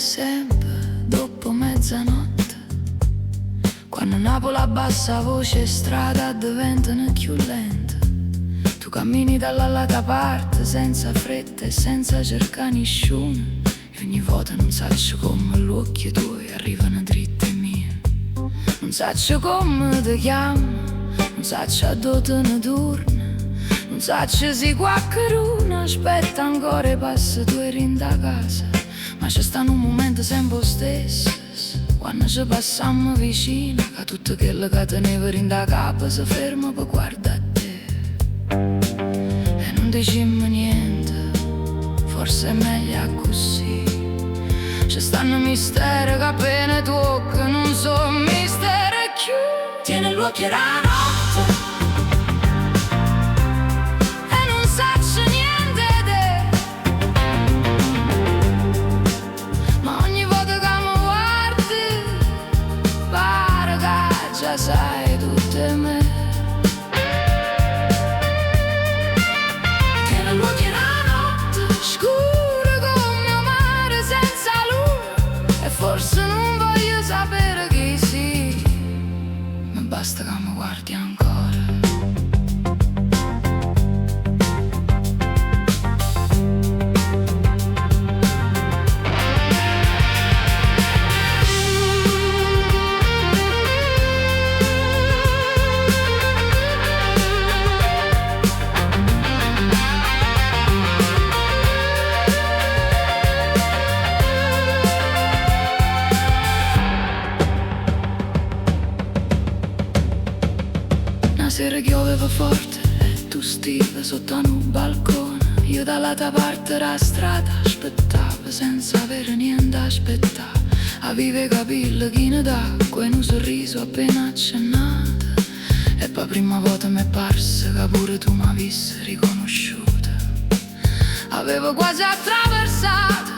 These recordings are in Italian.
sempre dopo mezzanotte, quando Napoli abbassa la voce e strada diventano più lente. Tu cammini dall'altra parte senza fretta e senza cercare nessuno, e ogni volta non saccio come gli occhi tuoi arrivano dritti ai miei. Non saccio come ti chiamo, non saccio a dove te ne torna, non saccio se qualcuno aspetta ancora e passa tu eri in da casa. Ma c'è sta un momento sempre stesso, quando ci passiamo vicino, che tutto quello che teneva in da capo si ferma per guardare a te. E non diciamo niente, forse è meglio così. C'è stanno misteri che appena tocca non so misteri più. Tieni l'occhio la notte e non saccio niente di te, ma ogni volta che mi guardi pare che già sai tutte me. Tieni l'occhio la notte scura come un mare senza luna, e forse non voglio sapere chi sei, ma basta che mi guardi ancora. Una sera pioveva forte e tu stivi sotto un balcone. Io dall'altra parte della strada aspettavo senza avere niente da aspettare. Avevo i capelli chini d'acqua e un sorriso appena accennato, e per prima volta mi è parso che pure tu mi avessi riconosciuta. Avevo quasi attraversato,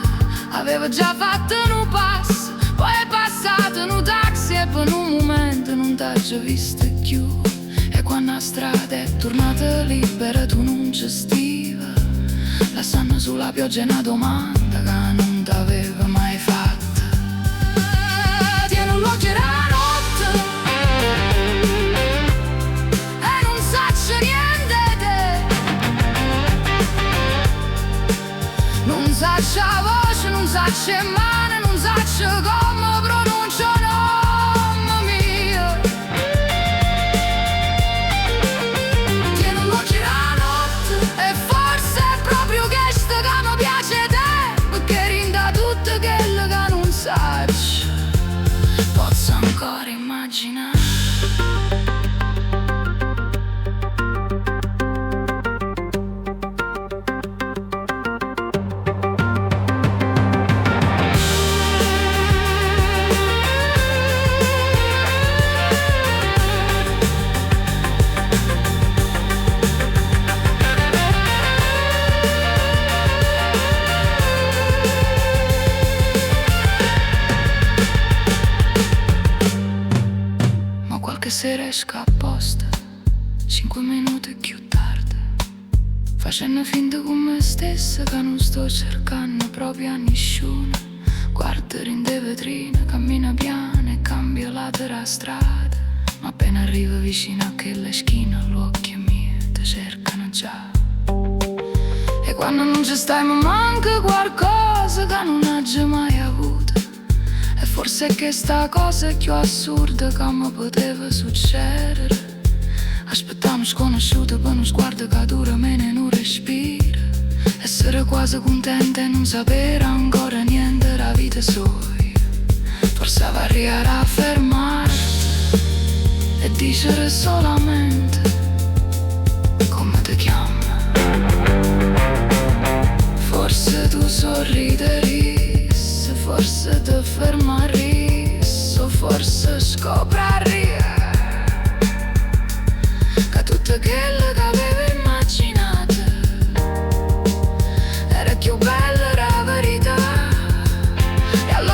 avevo già fatto un passo, poi è passato un taxi e per un momento non t'ho visto più. E quando la strada è tornata libera tu non gestiva, lasciando sulla pioggia una domanda che non t'aveva mai fatta. Tieni l'occhio la notte e non saccio niente di te, non saccio la voce, non saccio le mani, non saccio come pronuncio nome mio. Tieni l'occhio la notte e forse è proprio questo che mi piace te, perché rinda tutto quello che non saccio, posso ancora immaginare. Qualche sera esco apposta 5 minuti più tardi, facendo finta con me stessa che non sto cercando proprio a nessuno. Guardo in le vetrine, cammino piano e cambio lato della strada, ma appena arrivo vicino a quella schiena gli occhi miei ti cercano già. E quando non ci stai mi manca qualcosa che non ho mai avuto, e forse è che sta cosa è più assurda che mi poteva succedere. Aspettavo sconosciuto per uno sguardo che dura meno in un respiro, essere quasi contenta e non sapere ancora niente della vita sua. Forse va arrivare a fermarti e dicere solamente come ti chiami. Forse tu sorrideresti, forse ti fermaresti, o forse scopraresti che tutto quello che avevo immaginato era più bella la verità. E allora